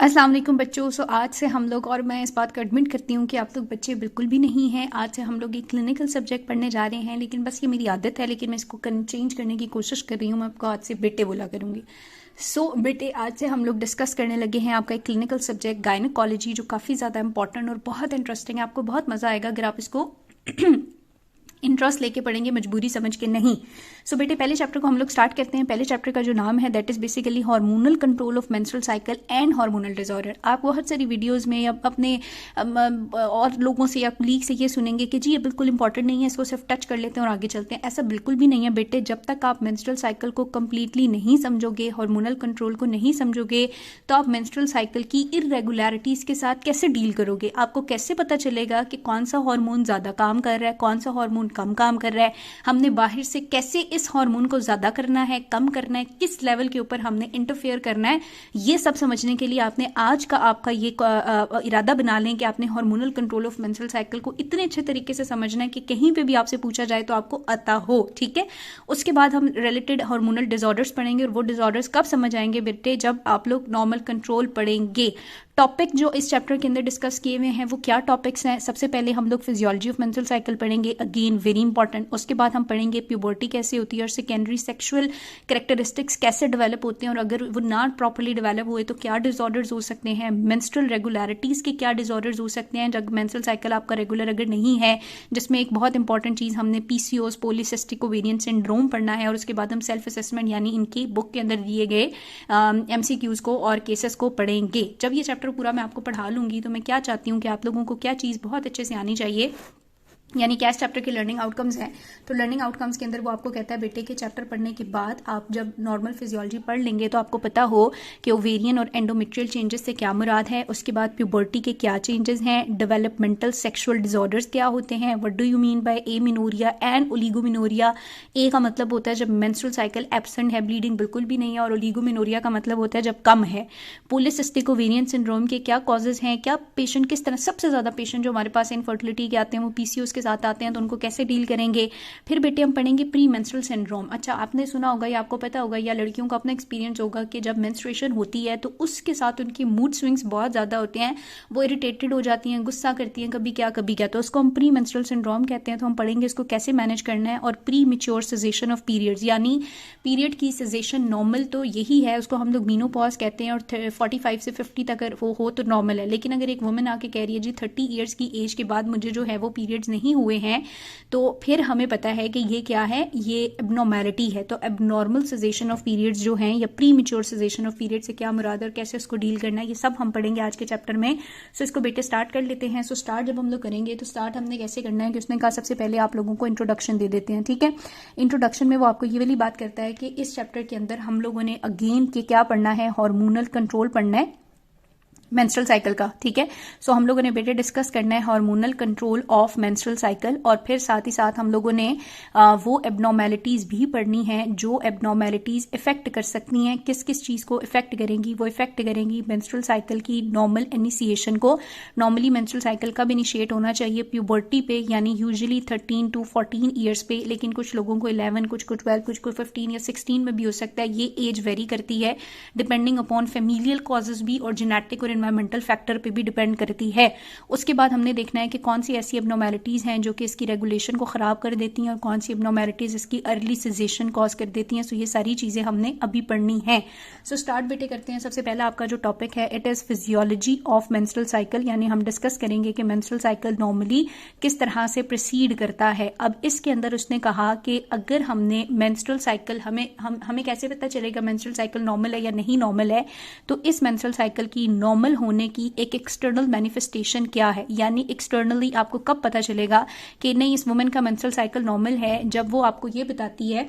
अस्सलाम वालेकुम बच्चों। आज से हम लोग, और मैं इस बात को एडमिट करती हूँ कि आप लोग बच्चे बिल्कुल भी नहीं हैं। आज से हम लोग एक क्लिनिकल सब्जेक्ट पढ़ने जा रहे हैं, लेकिन बस ये मेरी आदत है, लेकिन मैं इसको चेंज करने की कोशिश कर रही हूँ। मैं आपको आज से बेटे बोला करूँगी। बेटे, आज से हम लोग डिस्कस करने लगे हैं आपका एक क्लिनिकल सब्जेक्ट गायनेकोलॉजी, जो काफ़ी ज़्यादा इंपॉर्टेंट और बहुत इंटरेस्टिंग है। आपको बहुत मज़ा आएगा अगर आप इसको इंटरेस्ट लेके पढ़ेंगे, मजबूरी समझ के नहीं। बेटे, पहले चैप्टर को हम लोग स्टार्ट करते हैं। पहले चैप्टर का जो नाम है that is basically hormonal control of menstrual cycle and hormonal disorder. आप बहुत सारी वीडियोस में या अपने और लोगों से या कुलीग से ये सुनेंगे कि जी ये बिल्कुल इंपॉर्टेंट नहीं है, इसको सिर्फ टच कर लेते हैं और आगे चलते हैं। ऐसा बिल्कुल भी नहीं है बेटे। जब तक आप मेंस्ट्रुअल साइकिल को कंप्लीटली नहीं समझोगे, हार्मोनल कंट्रोल को नहीं समझोगे, तो आप मेंस्ट्रुअल साइकिल की इरेगुलरिटीज के साथ कैसे डील करोगे? आपको कैसे पता चलेगा कि कौन सा हार्मोन ज्यादा काम कर रहा है, कौन सा हार्मोन कम काम कर रहा है? हमने बाहर से कैसे इस हार्मोन को ज्यादा करना है, कम करना है, किस लेवल के ऊपर हमने इंटरफेयर करना है, ये सब समझने के लिए आपने आज का आपका ये इरादा बना लें कि आपने hormonal control of menstrual cycle को इतने अच्छे तरीके से समझना है कि कहीं पे भी आपसे पूछा जाए तो आपको आता हो। ठीक है। उसके बाद हम रिलेटेड हार्मोनल डिसऑर्डर्स पढ़ेंगे, और वो डिसऑर्डर्स कब समझ आएंगे बेटे? जब आप लोग नॉर्मल कंट्रोल पढ़ेंगे। टॉपिक जो इस चैप्टर के अंदर डिस्कस किए हुए हैं वो क्या टॉपिक्स हैं? सबसे पहले हम लोग फिजियोलॉजी ऑफ मेंस्ट्रुअल साइकिल पढ़ेंगे, अगेन वेरी इंपॉर्टेंट। उसके बाद हम पढ़ेंगे प्यूबर्टी कैसे होती है और सेकेंडरी सेक्सुअल कैरेक्टरिस्टिक्स कैसे डेवलप होते हैं, और अगर वो नॉट प्रॉपर्ली डेवलप हुए तो क्या डिसऑर्डर्स हो सकते हैं। मेंस्ट्रुअल रेगुलरिटीज के क्या डिसऑर्डर्स हो सकते हैं जब मेंस्ट्रुअल साइकिल आपका रेगुलर अगर नहीं है, जिसमें एक बहुत इंपॉर्टेंट चीज हमने पीसीओएस पॉलीसिस्टिक ओवेरियन सिंड्रोम पढ़ना है। और उसके बाद हम सेल्फ असेसमेंट यानी इनकी बुक के अंदर दिए गए एमसीक्यूज को और केसेस को पढ़ेंगे। जब ये चैप्टर पूरा मैं आपको पढ़ा लूंगी तो मैं क्या चाहती हूँ कि आप लोगों को क्या चीज़ बहुत अच्छे से आनी चाहिए, यानी क्या इस चैप्टर के लर्निंग आउटकम्स हैं। तो लर्निंग आउटकम्स के अंदर वो आपको कहता है बेटे के चैप्टर पढ़ने के बाद आप जब नॉर्मल फिजियोलॉजी पढ़ लेंगे तो आपको पता हो कि ओवेरियन और एंडोमेट्रियल चेंजेस से क्या मुराद है। उसके बाद प्यूबर्टी के क्या चेंजेस हैं, डेवलपमेंटल सेक्सुअल डिसऑर्डर्स क्या होते हैं, what do you mean by amenorrhoea and oligomenorrhoea. A का मतलब होता है जब मेंस्ट्रुअल साइकिल एब्सेंट है, ब्लीडिंग बिल्कुल भी नहीं है, और ओलिगोमिनोरिया का मतलब होता है जब कम है। पॉलीसिस्टिक ओवेरियन सिंड्रोम के क्या कॉजेज हैं, क्या पेशेंट किस तरह, सबसे ज्यादा पेशेंट जो हमारे पास इनफर्टिलिटी के आते हैं वो पीसीओएस के साथ आते हैं, तो उनको कैसे डील करेंगे। फिर बेटे हम पढ़ेंगे प्री मेंस्ट्रुअल सिंड्रोम। अच्छा, आपने सुना होगा या आपको पता होगा या लड़कियों का अपना एक्सपीरियंस होगा कि जब मेंस्ट्रुएशन होती है तो उसके साथ उनकी मूड स्विंग्स बहुत ज्यादा होते हैं, वो इरिटेटेड हो जाती हैं, गुस्सा करती हैं, कभी क्या कभी क्या, तो उसको हम प्री मेंस्ट्रुअल सिंड्रोम कहते हैं। तो हम पढ़ेंगे इसको कैसे मैनेज करना है। और प्री मैच्योर सेजेशन ऑफ पीरियड्स, यानी पीरियड की सेजेशन नॉर्मल तो यही है, उसको हम लोग मीनोपॉज कहते हैं, और 45 से 50 तक अगर वो हो तो नॉर्मल है। लेकिन अगर एक वुमेन आके कह रही है जी 30 ईयर्स की एज के बाद मुझे जो है वो पीरियड्स नहीं हुए हैं, तो फिर हमें पता है कि ये क्या है, ये एबनॉर्मेलिटी है। तो एबनॉर्मल सेजेशन ऑफ पीरियड्स जो हैं या प्री मैच्योर सेजेशन ऑफ पीरियड से क्या मुराद है और कैसे उसको डील करना है, ये सब हम पढ़ेंगे आज के चैप्टर में। इसको बेटे स्टार्ट कर लेते हैं। स्टार्ट जब हम लोग करेंगे तो स्टार्ट हमने कैसे करना है कि उसने कहा सबसे पहले आप लोगों को इंट्रोडक्शन दे देते हैं। ठीक है। इंट्रोडक्शन में वो आपको ये वाली बात करता है कि इस चैप्टर के अंदर हम लोगों ने अगेन कि क्या पढ़ना है, हार्मोनल कंट्रोल पढ़ना है मेंस्ट्रुअल साइकिल का। ठीक है। हम लोगों ने बेटे डिस्कस करना है hormonal control of menstrual cycle, और फिर साथ ही साथ हम लोगों ने वो एबनॉर्मेलिटीज भी पढ़नी है जो एबनॉर्मेलिटीज इफेक्ट कर सकती हैं। किस किस चीज को इफेक्ट करेंगी? वो इफेक्ट करेंगी मेंस्ट्रुअल साइकिल की नॉर्मल इनिशिएशन को। नॉर्मली मेंस्ट्रुअल साइकिल कब इनिशिएट होना चाहिए? प्यूबर्टी पे, यानी यूजुअली 13 to 14 ईयर्स पे, लेकिन कुछ लोगों को 11, कुछ को 12, कुछ को 15 या 16 में भी हो सकता है। ये एज वेरी करती है डिपेंडिंग अपॉन फेमिलियल कॉजेज भी, और जेनेटिक और एनवायरमेंटल फैक्टर पे भी डिपेंड करती है। उसके बाद हमने देखना है कि कौन सी ऐसी एबनॉर्मेलिटीज हैं जो कि इसकी रेगुलेशन को खराब कर देती हैं, और कौन सी एबनॉर्मेलिटीज इसकी अर्ली सेजेशन कॉज कर देती हैं। ये सारी चीजें हमने अभी पढ़नी है। स्टार्ट बेटे करते हैं। सबसे पहला आपका जो टॉपिक है it is physiology of menstrual cycle, यानी हम डिस्कस करेंगे कि मेंस्ट्रुअल साइकिल नॉर्मली किस तरह से प्रोसीड करता है। अब इसके अंदर उसने कहा कि अगर हमने मेंस्ट्रुअल साइकिल, हमें कैसे पता चलेगा मेंस्ट्रुअल साइकिल नॉर्मल है या नहीं नॉर्मल है? तो इस मेंस्ट्रुअल साइकिल की नॉर्मल होने की एक एक्सटर्नल मैनिफेस्टेशन क्या है, यानी एक्सटर्नली आपको कब पता चलेगा कि नहीं इस वुमेन का मेंस्ट्रुअल साइकिल नॉर्मल है? जब वो आपको ये बताती है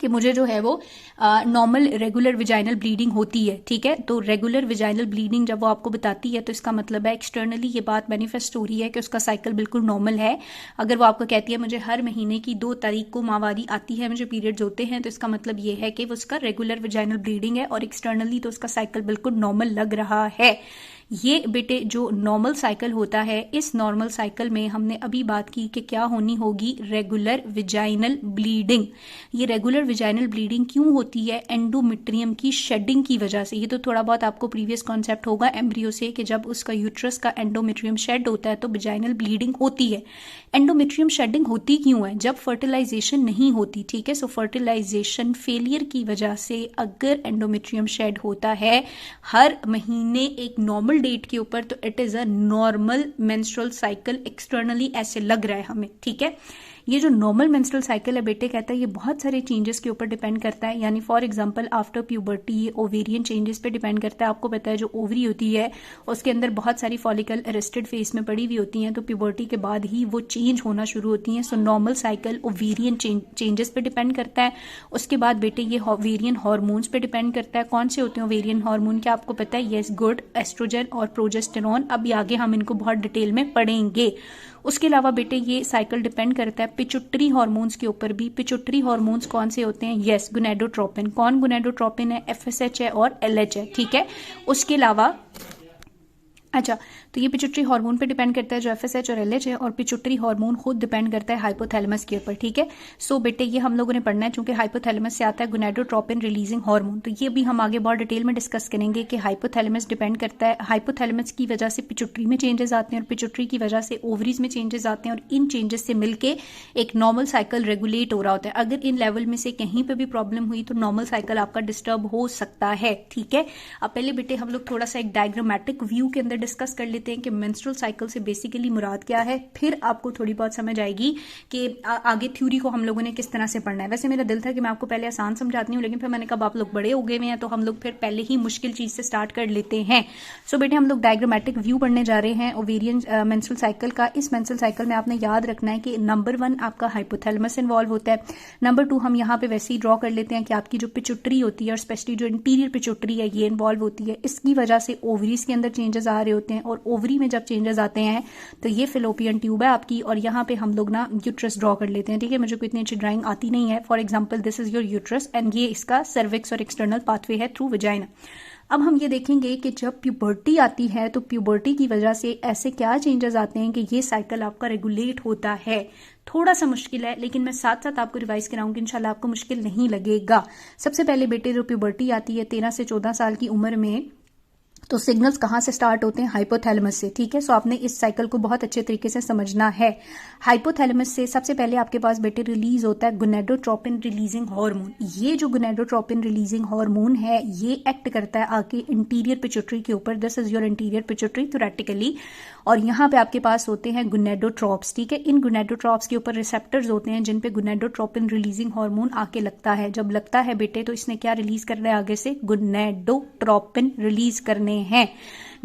कि मुझे जो है वो नॉर्मल रेगुलर विजाइनल ब्लीडिंग होती है। ठीक है। तो रेगुलर विजाइनल ब्लीडिंग जब वो आपको बताती है तो इसका मतलब है एक्सटर्नली ये बात मैनिफेस्ट हो रही है कि उसका साइकिल बिल्कुल नॉर्मल है। अगर वो आपको कहती है मुझे हर महीने की 2 तारीख को माहवारी आती है, मुझे पीरियड्स होते हैं, तो इसका मतलब ये है कि वो उसका रेगुलर विजाइनल ब्लीडिंग है और एक्सटर्नली तो उसका साइकिल बिल्कुल नॉर्मल लग रहा है। ये बेटे जो नॉर्मल साइकिल होता है, इस नॉर्मल साइकिल में हमने अभी बात की कि क्या होनी होगी, रेगुलर विजाइनल ब्लीडिंग। ये रेगुलर विजाइनल ब्लीडिंग क्यों होती है, एंडोमेट्रियम की शेडिंग की वजह से। ये तो थोड़ा बहुत आपको प्रीवियस कॉन्सेप्ट होगा एम्ब्रियो से कि जब उसका यूट्रस का एंडोमेट्रियम शेड होता है तो विजाइनल ब्लीडिंग होती है। एंडोमेट्रियम शेडिंग होती क्यों है, जब फर्टिलाइजेशन नहीं होती, ठीक है। सो फर्टिलाइजेशन फेलियर की वजह से अगर एंडोमेट्रियम शेड होता है हर महीने एक नॉर्मल डेट के ऊपर, तो it is a normal menstrual cycle. Externally ऐसे लग रहा है हमें, ठीक है। ये जो नॉर्मल मेंस्ट्रुअल साइकिल है बेटे, कहता है ये बहुत सारे चेंजेस के ऊपर डिपेंड करता है। यानी फॉर एग्जांपल आफ्टर प्यूबर्टी ये ओवेरियन चेंजेस पे डिपेंड करता है। आपको पता है जो ओवरी होती है उसके अंदर बहुत सारी फॉलिकल अरेस्टेड फेस में पड़ी हुई होती हैं, तो प्यूबर्टी के बाद ही वो चेंज होना शुरू होती हैं। So normal cycle ovarian changes पे डिपेंड करता है। उसके बाद बेटे ये ओवेरियन हार्मोन्स पे डिपेंड करता है। कौन से होते हैं ओवेरियन हार्मोन, क्या आपको पता है? यस गुड, एस्ट्रोजन और प्रोजेस्टेरॉन। अभी आगे हम इनको बहुत डिटेल में पढ़ेंगे। उसके अलावा बेटे ये साइकिल डिपेंड करता है पिट्यूटरी हार्मोन्स के ऊपर भी। पिट्यूटरी हार्मोन्स कौन से होते हैं? Yes gonadotropin. कौन गोनेडोट्रोपिन है? एफएसएच है और एलएच है, ठीक है। उसके अलावा अच्छा, तो ये पिट्यूटरी हार्मोन पे डिपेंड करता है जो एफएसएच और एलएच है, और पिट्यूटरी हार्मोन खुद डिपेंड करता है हाइपोथैलेमस के ऊपर, ठीक है। सो बेटे ये हम लोगों ने पढ़ना है, चूंकि हाइपोथैलेमस से आता है गोनेडोट्रोपिन रिलीजिंग हार्मोन, तो ये भी हम आगे बहुत डिटेल में डिस्कस करेंगे कि हाइपोथैलेमस डिपेंड करता है। हाइपोथैलेमस की वजह से पिट्यूटरी में चेंजेस आते हैं और पिट्यूटरी की वजह से ओवरीज में चेंजेस आते हैं, और इन चेंजेस से मिलकर एक नॉर्मल साइकिल रेगुलेट हो रहा होता है। अगर इन लेवल में से कहीं पर भी प्रॉब्लम हुई तो नॉर्मल साइकिल आपका डिस्टर्ब हो सकता है, ठीक है। अब पहले बेटे हम लोग थोड़ा सा एक डायग्रामेटिक व्यू के अंदर डिस्कस कर लेते हैं कि मेंस्ट्रुअल साइकिल से बेसिकली मुराद क्या है, फिर आपको थोड़ी बहुत समझ आएगी कि आगे थ्योरी को हम लोगों ने किस तरह से पढ़ना है। वैसे मेरा दिल था कि मैं आपको पहले आसान समझाती हूँ, लेकिन फिर मैंने कहा आप लोग बड़े हो गए हुए हैं तो हम लोग फिर पहले ही मुश्किल चीज से स्टार्ट कर लेते हैं। सो बेटे हम लोग डायग्रामेटिक व्यू पढ़ने जा रहे हैं ओवेरियन मेंस्ट्रुअल साइकिल का। इस मेंस्ट्रुअल साइकिल में आपने याद रखना है कि नंबर 1 आपका हाइपोथैलेमस इन्वॉल्व होता है। नंबर 2 हम यहाँ पे वैसे ही ड्रॉ कर लेते हैं कि आपकी जो पिट्यूटरी होती है और स्पेशली जो इंटीरियर पिट्यूटरी है ये इन्वॉल्व होती है। इसकी वजह से ओवरीज के अंदर चेंजेस आ रहे होते हैं, और ओवरी में जब चेंजेस आते हैं तो ये फिलोपियन ट्यूब है आपकी, और यहाँ पे हम लोग ना यूट्रस ड्रॉ कर लेते हैं, ठीक है। मुझे कोई इतनी अच्छी ड्राइंग आती नहीं है। For example this is your uterus and ये इसका सर्विक्स और एक्सटर्नल पाथवे है थ्रू वजाइना। अब हम ये देखेंगे कि जब प्यूबर्टी आती है तो प्यूबर्टी की वजह से ऐसे क्या चेंजेस आते हैं कि ये साइकिल आपका रेगुलेट होता है। थोड़ा सा मुश्किल है, लेकिन मैं साथ साथ आपको रिवाइज कराऊंगी, इंशाल्लाह आपको मुश्किल नहीं लगेगा। सबसे पहले बेटे जो प्यूबर्टी आती है 13 से 14 साल की उम्र में, तो सिग्नल्स कहाँ से स्टार्ट होते हैं? हाइपोथैलेमस से, ठीक है। सो आपने इस साइकिल को बहुत अच्छे तरीके से समझना है। हाइपोथैलेमस से सबसे पहले आपके पास बेटे रिलीज होता है गोनेडोट्रोपिन रिलीजिंग हार्मोन। ये जो गोनेडोट्रोपिन रिलीजिंग हार्मोन है ये एक्ट करता है आके इंटीरियर पिट्यूटरी के ऊपर। This is your interior pituitary theoretically, और यहाँ पे आपके पास होते हैं गोनेडोट्रोप्स, ठीक है। इन गोनेडोट्रोप्स के ऊपर रिसेप्टर्स होते हैं जिन पे गोनेडोट्रोपिन रिलीजिंग हार्मोन आके लगता है। जब लगता है बेटे तो इसने क्या रिलीज करना है आगे से? गोनेडोट्रोपिन रिलीज करने हैं।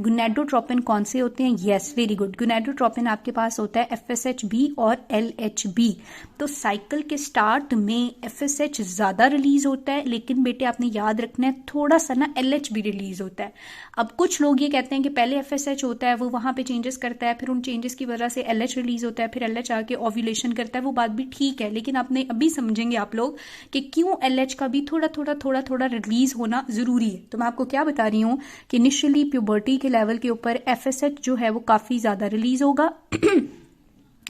गोनेडोट्रोपिन कौन से होते हैं? यस वेरी गुड, गोनेडोट्रोपिन आपके पास होता है एफएसएचबी और एलएचबी। तो साइकिल के स्टार्ट में एफएसएच ज्यादा रिलीज होता है, लेकिन बेटे आपने याद रखना है थोड़ा सा ना एलएच भी रिलीज होता है। अब कुछ लोग ये कहते हैं कि पहले एफएसएच होता है, वो वहां पे चेंजेस करता है, फिर उन चेंजेस की वजह से एलएच रिलीज होता है, फिर एलएच आके ओव्यूलेशन करता है। वो बात भी ठीक है, लेकिन आपने अभी समझेंगे आप लोग कि क्यों एलएच का भी थोड़ा थोड़ा रिलीज होना जरूरी है। तो मैं आपको क्या बता रही हूँ कि इनिशियली प्यूबर्टी के लेवल के ऊपर एफएसएच जो है वो काफी ज्यादा रिलीज होगा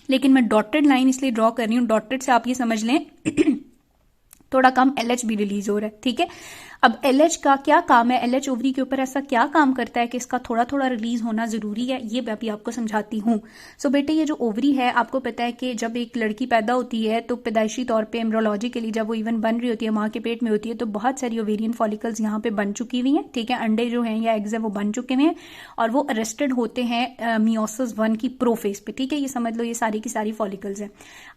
लेकिन मैं डॉटेड लाइन इसलिए ड्रॉ कर रही हूं, डॉटेड से आप ये समझ लें थोड़ा कम एलएच भी रिलीज हो रहा है, ठीक है। अब एलएच का क्या काम है? एलएच ओवरी के ऊपर ऐसा क्या काम करता है कि इसका थोड़ा थोड़ा रिलीज होना जरूरी है? ये मैं भी आपको समझाती हूँ। सो बेटे ये जो ओवरी है आपको पता है कि जब एक लड़की पैदा होती है तो पैदाइशी तौर पे एम्ब्रियोलॉजिकली जब वो इवन बन रही होती है, माँ के पेट में होती है, तो बहुत सारी ओवेरियन फॉलिकल्स यहाँ पे बन चुकी हुई हैं, ठीक है। अंडे जो हैं या एग्स हैं वो बन चुके हुए हैं और वो अरेस्टेड होते हैं मियोसिस 1 की प्रोफेज पे, ठीक है। ये समझ लो ये सारी की सारी फॉलिकल्स हैं।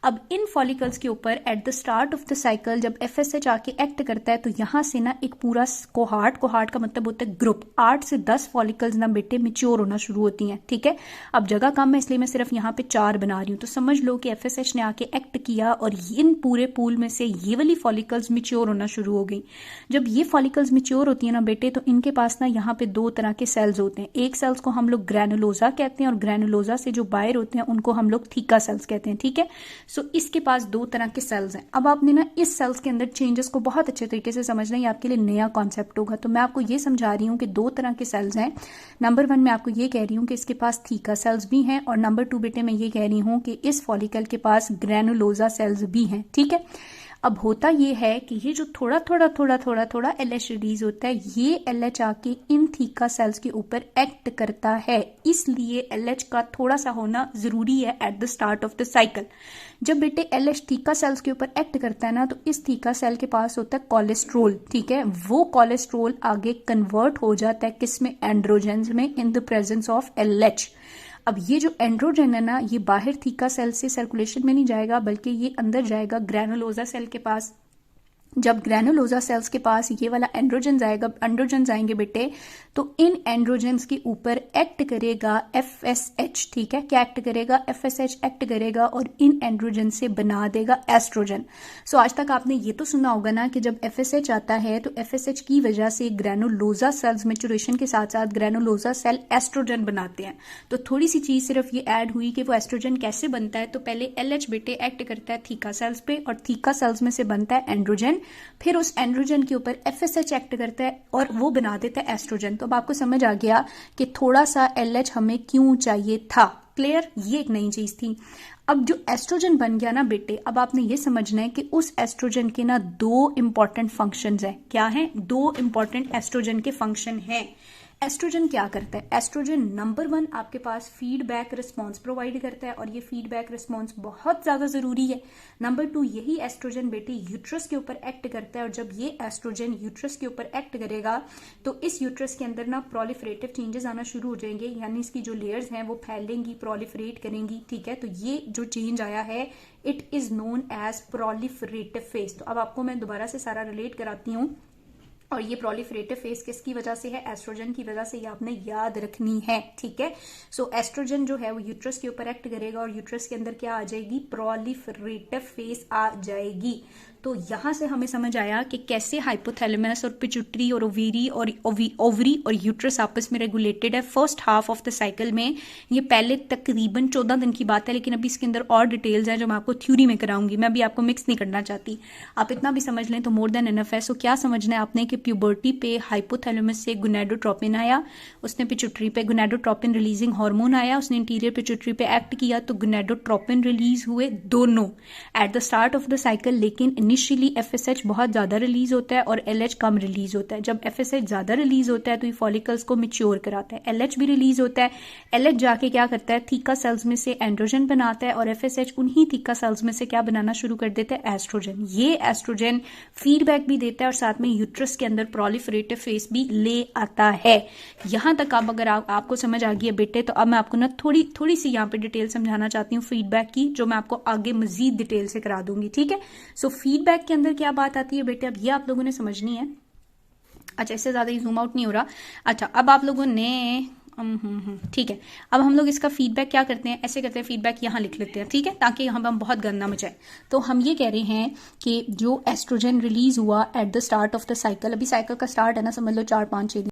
अब इन फॉलिकल्स के ऊपर at the start of the cycle जब एफएसएच आके एक्ट करता है तो यहाँ से ना एक पूरा कोहार्ट का मतलब होता है ग्रुप, 8 से 10 फॉलिकल्स ना बेटे मैच्योर होना शुरू होती हैं, ठीक है। अब जगह कम है इसलिए मैं सिर्फ यहाँ पे 4 बना रही हूँ। तो समझ लो कि एफएसएच ने आके एक्ट किया और इन पूरे पूल में से ये वाली फॉलिकल्स मैच्योर होना शुरू हो गई। जब ये फॉलिकल्स मैच्योर होती है ना बेटे तो इनके पास ना यहाँ पे 2 तरह के सेल्स होते हैं। एक सेल्स को हम लोग ग्रैनुलोजा कहते हैं और ग्रैनुलोजा से जो बाहर होते हैं उनको हम लोग थीका सेल्स कहते हैं, ठीक है। सो इसके पास 2 तरह के सेल्स हैं। अब आपने ना इस सेल्स के अंदर चेंजेस को बहुत अच्छे तरीके से समझना है, आपके लिए नया कॉन्सेप्ट होगा। तो मैं आपको ये समझा रही हूँ कि दो तरह के सेल्स हैं। नंबर 1 मैं आपको ये कह रही हूँ कि इसके पास थीका सेल्स भी हैं, और नंबर 2 बेटे मैं ये कह रही हूँ कि इस फॉलिकल के पास ग्रैनुलोजा सेल्स भी हैं। ठीक है, अब होता ये है कि ये जो थोड़ा थोड़ा थोड़ा थोड़ा थोड़ा LH रिलीज होता है, ये LH आके इन थीका सेल्स के ऊपर एक्ट करता है, इसलिए LH का थोड़ा सा होना जरूरी है at the start of the cycle. जब बेटे LH थीका सेल्स के ऊपर एक्ट करता है ना, तो इस थीका सेल के पास होता है कोलेस्ट्रोल। ठीक है, वो कोलेस्ट्रोल आगे कन्वर्ट हो जाता है किसमें, एंड्रोजेंस में, in the presence of LH। अब ये जो एंड्रोजन है ना, ये बाहर थीका सेल से सर्कुलेशन में नहीं जाएगा, बल्कि ये अंदर जाएगा ग्रैनुलोजा सेल के पास। जब ग्रैनुलोजा सेल्स के पास ये वाला एंड्रोजन आएंगे बेटे, तो इन एंड्रोजन्स के ऊपर एक्ट करेगा FSH। ठीक है, क्या एक्ट करेगा, FSH एक्ट करेगा और इन एंड्रोजन से बना देगा एस्ट्रोजन। सो आज तक आपने ये तो सुना होगा ना कि जब FSH आता है तो FSH की वजह से ग्रैनुलोजा सेल्स मैच्योरेशन के साथ साथ ग्रैनुलोजा सेल एस्ट्रोजन बनाते हैं। तो थोड़ी सी चीज सिर्फ ये ऐड हुई कि वो एस्ट्रोजन कैसे बनता है। तो पहले LH बेटे एक्ट करता है थीका सेल्स पे, और थीका सेल्स में से बनता है एंड्रोजन, फिर उस एंड्रोजन के ऊपर FSH एक्ट करता है और वो बना देता है एस्ट्रोजन। तो अब आपको समझ आ गया कि थोड़ा सा LH हमें क्यों चाहिए था। क्लियर, ये एक नई चीज थी। अब जो एस्ट्रोजन बन गया ना बेटे, अब आपने ये समझना है कि उस एस्ट्रोजन के ना दो इंपॉर्टेंट फंक्शंस हैं। क्या हैं, दो इंपॉर्टेंट एस्ट्रोजन के फंक्शन हैं। एस्ट्रोजन क्या करता है, एस्ट्रोजन नंबर 1 आपके पास फीडबैक रिस्पॉन्स प्रोवाइड करता है, और ये फीडबैक रिस्पॉन्स बहुत ज्यादा जरूरी है। नंबर 2 यही एस्ट्रोजन बेटे यूट्रस के ऊपर एक्ट करता है, और जब ये एस्ट्रोजन यूट्रस के ऊपर एक्ट करेगा तो इस यूट्रस के अंदर ना प्रोलिफरेटिव चेंजेस आना शुरू हो जाएंगे, यानी इसकी जो लेयर्स हैं वो फैलेंगी, प्रोलिफरेट करेंगी। ठीक है, तो ये जो चेंज आया है it is known as proliferative phase. तो अब आपको मैं दोबारा से सारा रिलेट कराती हूँ, और ये प्रोलिफरेटिव फेज किसकी वजह से है, एस्ट्रोजन की वजह से, ये आपने याद रखनी है। ठीक है, सो एस्ट्रोजन जो है वो यूट्रस के ऊपर एक्ट करेगा और यूट्रस के अंदर क्या आ जाएगी, प्रोलिफरेटिव फेज आ जाएगी। तो यहां से हमें समझ आया कि कैसे हाइपोथैलेमस और पिट्यूटरी और ओवरी और यूट्रस आपस में रेगुलेटेड है first half of the cycle में। ये पहले तकरीबन 14 दिन की बात है, लेकिन अभी इसके अंदर और डिटेल्स हैं जो मैं आपको थ्योरी में कराऊंगी। मैं अभी आपको मिक्स नहीं करना चाहती, आप इतना भी समझ लें तो मोर देन इनफ है। सो क्या समझना है आपने कि प्यूबर्टी पे हाइपोथैलेमस से गोनेडोट्रोपिन आया, उसने पिट्यूटरी पे गोनेडोट्रोपिन रिलीजिंग हार्मोन आया, उसने इंटीरियर पिट्यूटरी पे एक्ट किया, तो गोनेडोट्रोपिन रिलीज हुए दोनों at the start of the cycle. लेकिन इनिशियली FSH बहुत ज्यादा रिलीज होता है और LH कम रिलीज होता है। जब FSH ज्यादा रिलीज होता है तो ये फॉलिकल्स को मैच्योर कराता है। LH भी रिलीज होता है, LH जाके क्या करता है, थीका सेल्स में से एंड्रोजन बनाता है, और FSH उन्हीं थीका सेल्स में से क्या बनाना शुरू कर देता है, एस्ट्रोजन। ये एस्ट्रोजन फीडबैक भी देता है और साथ में यूट्रस के अंदर प्रोलिफरेटिव फेज भी ले आता है। यहां तक अब अगर आपको समझ आ गई है बेटे, तो अब मैं आपको ना थोड़ी सी यहाँ पे डिटेल समझाना चाहती हूँ फीडबैक की, जो मैं आपको आगे मजीद डिटेल से करा दूंगी। ठीक है, सो फीडबैक के अंदर क्या बात आती है बेटे, अब ये आप लोगों ने समझनी है। अच्छा, इससे ज्यादा ही जूम आउट नहीं हो रहा। अच्छा, अब आप लोगों ने ठीक है, अब हम लोग इसका फीडबैक क्या करते हैं, ऐसे करते हैं, फीडबैक यहाँ लिख लेते हैं। ठीक है, ताकि यहाँ हम बहुत गंदा मचाए। तो हम ये कह रहे हैं कि जो एस्ट्रोजन रिलीज हुआ at the start of the cycle, अभी साइकिल का स्टार्ट है ना, समझ लो 4 5 6 दिन